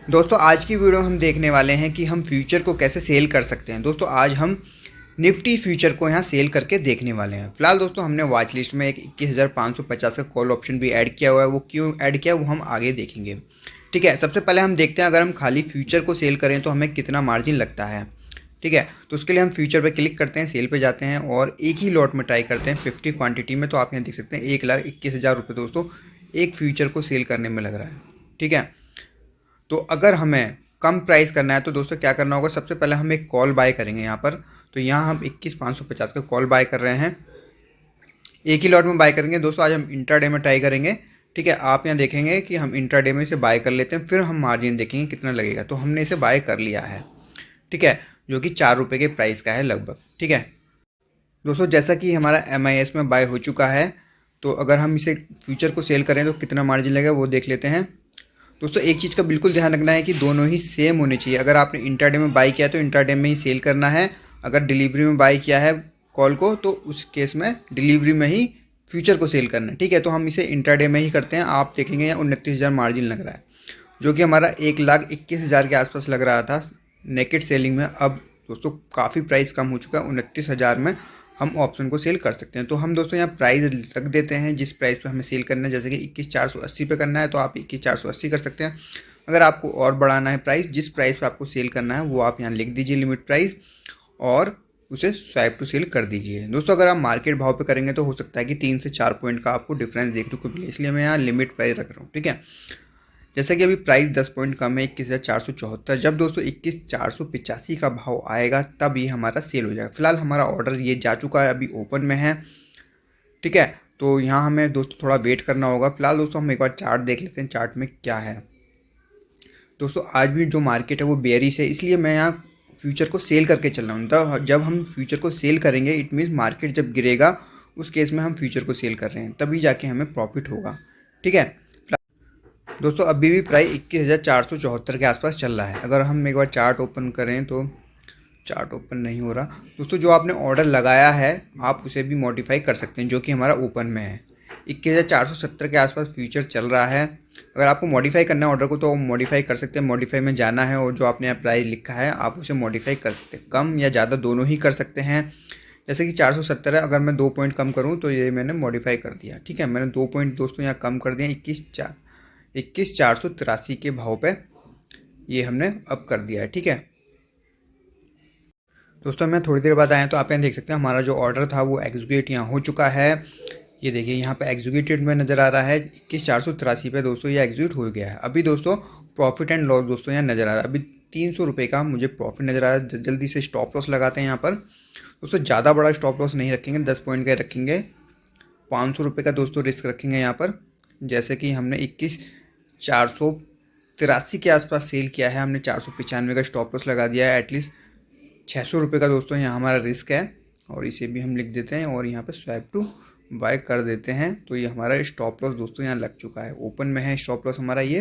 दोस्तों आज की वीडियो में हम देखने वाले हैं कि हम फ्यूचर को कैसे सेल कर सकते हैं। दोस्तों आज हम निफ्टी फ्यूचर को यहाँ सेल करके देखने वाले हैं। फिलहाल दोस्तों हमने वॉच लिस्ट में एक 21,550 का कॉल ऑप्शन भी ऐड किया हुआ है। वो क्यों ऐड किया वो हम आगे देखेंगे। ठीक है, सबसे पहले हम देखते हैं अगर हम खाली फ्यूचर को सेल करें तो हमें कितना मार्जिन लगता है। ठीक है, तो उसके लिए हम फ्यूचर पे क्लिक करते हैं, सेल पे जाते हैं और एक ही लॉट में ट्राई करते हैं 50 क्वांटिटी में। तो आप यहाँ देख सकते हैं 1,21,000 रुपये दोस्तों एक फ्यूचर को सेल करने में लग रहा है। ठीक है, तो अगर हमें कम प्राइस करना है तो दोस्तों क्या करना होगा, सबसे पहले हम एक कॉल बाय करेंगे यहाँ पर। तो यहाँ हम 21,550 का कॉल बाय कर रहे हैं, एक ही लॉट में बाय करेंगे। दोस्तों आज हम इंट्राडे में ट्राई करेंगे। ठीक है, आप यहाँ देखेंगे कि हम इंट्राडे में इसे बाय कर लेते हैं, फिर हम मार्जिन देखेंगे कितना लगेगा। तो हमने इसे बाय कर लिया है। ठीक है, जो कि 4 रुपये के प्राइस का है लगभग। ठीक है दोस्तों, जैसा कि हमारा MIS में बाय हो चुका है, तो अगर हम इसे फ्यूचर को सेल करें तो कितना मार्जिन लगेगा वो देख लेते हैं। दोस्तों एक चीज़ का बिल्कुल ध्यान रखना है कि दोनों ही सेम होने चाहिए। अगर आपने इंट्राडे में बाई किया तो इंट्राडे में ही सेल करना है। अगर डिलीवरी में बाई किया है कॉल को तो उस केस में डिलीवरी में ही फ्यूचर को सेल करना है। ठीक है, तो हम इसे इंट्राडे में ही करते हैं। आप देखेंगे यहाँ 29,000 मार्जिन लग रहा है, जो कि हमारा 1,21,000 के आसपास लग रहा था नेकेड सेलिंग में। अब दोस्तों काफ़ी प्राइस कम हो चुका है, 29,000 में हम ऑप्शन को सेल कर सकते हैं। तो हम दोस्तों यहाँ प्राइस रख देते हैं जिस प्राइस पे हमें सेल करना है। जैसे कि 21,480 पे करना है तो आप 21,480 कर सकते हैं। अगर आपको और बढ़ाना है प्राइस, जिस प्राइस पे आपको सेल करना है वो आप यहाँ लिख दीजिए लिमिट प्राइस और उसे स्वाइप टू सेल कर दीजिए। दोस्तों अगर आप मार्केट भाव पे करेंगे तो हो सकता है कि 3 से 4 पॉइंट का आपको डिफरेंस देखने को मिले, इसलिए मैं यहाँ लिमिट प्राइस रख रहा हूँ। ठीक है, जैसे कि अभी प्राइस 10 पॉइंट कम है 21,474। जब दोस्तों 21,485 का भाव आएगा तब ये हमारा सेल हो जाएगा। फिलहाल हमारा ऑर्डर ये जा चुका है, अभी ओपन में है। ठीक है, तो यहाँ हमें दोस्तों थोड़ा वेट करना होगा। फिलहाल दोस्तों हम एक बार चार्ट देख लेते हैं, चार्ट में क्या है। दोस्तों आज भी जो मार्केट है वो बेयरिश है, इसलिए मैं यहाँ फ्यूचर को सेल करके चल रहा हूँ। तब जब हम फ्यूचर को सेल करेंगे इट मीन्स मार्केट जब गिरेगा उस केस में हम फ्यूचर को सेल कर रहे हैं, तभी जाके हमें प्रॉफिट होगा। ठीक है दोस्तों, अभी भी प्राइस 21,474 के आसपास चल रहा है। अगर हम एक बार चार्ट ओपन करें तो चार्ट ओपन नहीं हो रहा। दोस्तों जो आपने ऑर्डर लगाया है आप उसे भी मॉडिफाई कर सकते हैं, जो कि हमारा ओपन में है। 21,470 के आसपास फ्यूचर चल रहा है। अगर आपको मॉडिफाई करना है ऑर्डर को तो मॉडिफाई कर सकते हैं। मॉडिफाई में जाना है और जो आपने यहाँ प्राइस लिखा है आप उसे मॉडिफाई कर सकते हैं, कम या ज़्यादा दोनों ही कर सकते हैं। जैसे कि 470 है, अगर मैं 2 पॉइंट कम करूँ तो ये मैंने मॉडिफाई कर दिया। ठीक है, मैंने 2 पॉइंट दोस्तों यहाँ कम कर दिया। 21,483 के भाव पे ये हमने अब कर दिया है। ठीक है दोस्तों, मैं थोड़ी देर बाद आया तो आप यहाँ देख सकते हैं हमारा जो ऑर्डर था वो एग्जीक्यूट यहाँ हो चुका है। ये देखिए यहाँ पे एग्जीक्यूटेड में नज़र आ रहा है 21,483 पे दोस्तों ये एग्जीक्यूट हो गया है। अभी दोस्तों प्रॉफिट एंड लॉस दोस्तों यहाँ नज़र आ रहा है। अभी 300 रुपये का मुझे प्रॉफिट नज़र आ रहा है। जल्दी से स्टॉप लॉस लगाते हैं यहाँ पर। दोस्तों ज़्यादा बड़ा स्टॉप लॉस नहीं रखेंगे, 10 पॉइंट का रखेंगे। 500 रुपये का दोस्तों रिस्क रखेंगे यहाँ पर। जैसे कि हमने 21,483 के आसपास सेल किया है, हमने 495 का स्टॉप लॉस लगा दिया है। एटलीस्ट 600 रुपये का दोस्तों यहाँ हमारा रिस्क है और इसे भी हम लिख देते हैं और यहाँ पे स्वैप टू बाय कर देते हैं। तो ये हमारा स्टॉप लॉस दोस्तों यहाँ लग चुका है, ओपन में है स्टॉप लॉस हमारा ये।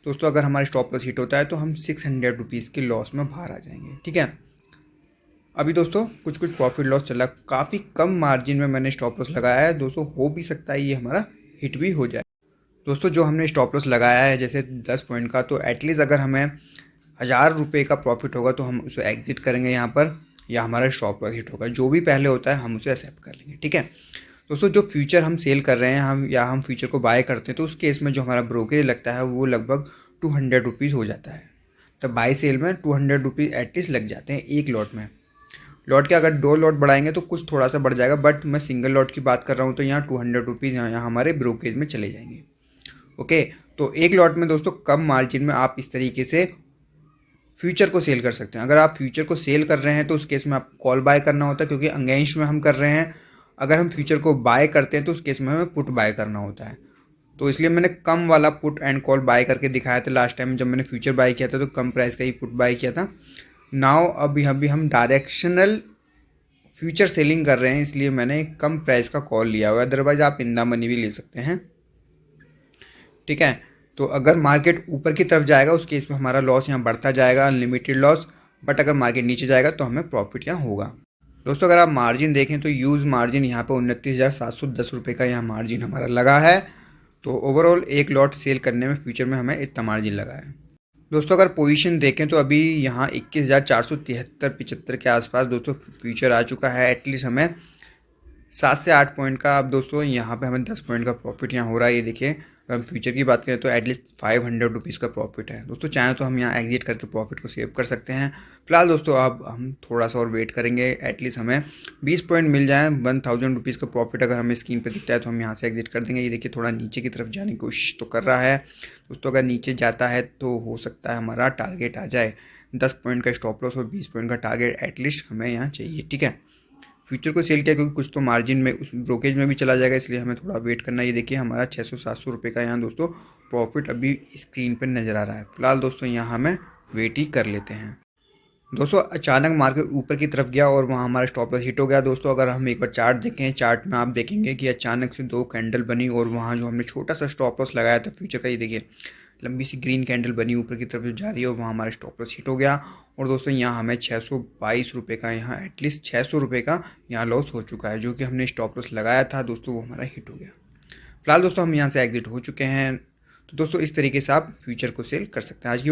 दोस्तों अगर हमारा स्टॉप लॉस हिट होता है तो हम 600 रुपीज़ के लॉस में बाहर आ जाएंगे। ठीक है, अभी दोस्तों कुछ प्रॉफिट लॉस चला, काफ़ी कम मार्जिन में मैंने स्टॉप लॉस लगाया है। दोस्तों हो भी सकता है ये हमारा हिट भी हो जाए। दोस्तों जो हमने स्टॉप लॉस लगाया है जैसे 10 पॉइंट का, तो एटलीस्ट अगर हमें 1,000 रुपये का प्रॉफिट होगा तो हम उसे एग्जिट करेंगे यहाँ पर, या हमारा स्टॉप लॉस हिट होगा। जो भी पहले होता है हम उसे एक्सेप्ट कर लेंगे। ठीक है दोस्तों, जो फ्यूचर हम सेल कर रहे हैं हम फ्यूचर को बाय करते हैं तो उस केस में जो हमारा ब्रोकरेज लगता है वो लगभग 200 रुपीज़ हो जाता है। तब बाय सेल में 200 रुपीज़ एटलीस्ट लग जाते हैं एक लॉट में। लॉट के अगर 2 लॉट बढ़ाएंगे तो कुछ थोड़ा सा बढ़ जाएगा, बट मैं सिंगल लॉट की बात कर रहा हूँ तो यहाँ 200 रुपीज़ यहाँ हमारे ब्रोकरेज में चले जाएंगे। ओके, तो एक लॉट में दोस्तों कम मार्जिन में आप इस तरीके से फ्यूचर को सेल कर सकते हैं। अगर आप फ्यूचर को सेल कर रहे हैं तो उस केस में आपको कॉल बाय करना होता है, क्योंकि अगेंस्ट में हम कर रहे हैं। अगर हम फ्यूचर को बाय करते हैं तो उस केस में हमें पुट बाय करना होता है। तो इसलिए मैंने कम वाला पुट एंड कॉल बाय करके दिखाया था लास्ट टाइम जब मैंने फ्यूचर बाय किया था, तो कम प्राइस का ही पुट बाय किया था। नाउ अभी हम डायरेक्शनल फ्यूचर सेलिंग कर रहे हैं, इसलिए मैंने कम प्राइस का कॉल लिया हुआ है। अदरवाइज आप इन द मनी भी ले सकते हैं। ठीक है, तो अगर मार्केट ऊपर की तरफ जाएगा उस केस में हमारा लॉस यहाँ बढ़ता जाएगा, अनलिमिटेड लॉस। बट अगर मार्केट नीचे जाएगा तो हमें प्रॉफिट यहाँ होगा। दोस्तों अगर आप मार्जिन देखें तो यूज़ मार्जिन यहाँ पे 29,710 रुपये का यहाँ मार्जिन हमारा लगा है। तो ओवरऑल एक लॉट सेल करने में फ्यूचर में हमें इतना मार्जिन लगा है। दोस्तों अगर पोजीशन देखें तो अभी यहाँ 21,473-75 के आसपास दोस्तों फ्यूचर आ चुका है। एटलीस्ट हमें 7 से 8 पॉइंट का, अब दोस्तों यहाँ पे हमें 10 पॉइंट का प्रॉफिट यहाँ हो रहा है। ये देखिए, अगर हम फ्यूचर की बात करें तो एटलीस्ट 500 रुपीज़ का प्रॉफिट है। दोस्तों चाहें तो हम यहाँ एग्जिट करके प्रॉफिट को सेव कर सकते हैं। फिलहाल दोस्तों अब हम थोड़ा सा और वेट करेंगे, एटलीस्ट हमें 20 पॉइंट मिल जाए। 1000 रुपीज़ का प्रॉफिट अगर हमें स्क्रीन पर दिखता है तो हम यहाँ से एग्जिट कर देंगे। ये देखिए थोड़ा नीचे की तरफ जाने की कोशिश तो कर रहा है दोस्तों। अगर नीचे जाता है तो हो सकता है हमारा टारगेट आ जाए। 10 पॉइंट का स्टॉप लॉस और 20 पॉइंट का टारगेट एटलीस्ट हमें यहाँ चाहिए, ठीक है। फ्यूचर को सेल किया क्योंकि कुछ तो मार्जिन में उस ब्रोकेज में भी चला जाएगा, इसलिए हमें थोड़ा वेट करना है। ये देखिए हमारा 600-700 रुपये का यहाँ दोस्तों प्रॉफिट अभी स्क्रीन पर नज़र आ रहा है। फिलहाल दोस्तों यहाँ हमें वेट ही कर लेते हैं। दोस्तों अचानक मार्केट ऊपर की तरफ गया और वहाँ हमारा स्टॉप लॉस हिट हो गया। दोस्तों अगर हम एक बार चार्ट देखें, चार्ट में आप देखेंगे कि अचानक से 2 कैंडल बनी और वहाँ जो हमने छोटा सा स्टॉप लॉस लगाया था फ्यूचर का, ये देखिए लंबी सी ग्रीन कैंडल बनी ऊपर की तरफ जो जा रही है और वहाँ हमारा स्टॉप लॉस हिट हो गया। और दोस्तों यहाँ हमें 622 रुपये का, यहाँ एटलीस्ट 600 रुपये का यहाँ लॉस हो चुका है। जो कि हमने स्टॉप लॉस लगाया था दोस्तों वो हमारा हिट हो गया। फिलहाल दोस्तों हम यहाँ से एग्जिट हो चुके हैं। तो दोस्तों इस तरीके से आप फ्यूचर को सेल कर सकते हैं। आज की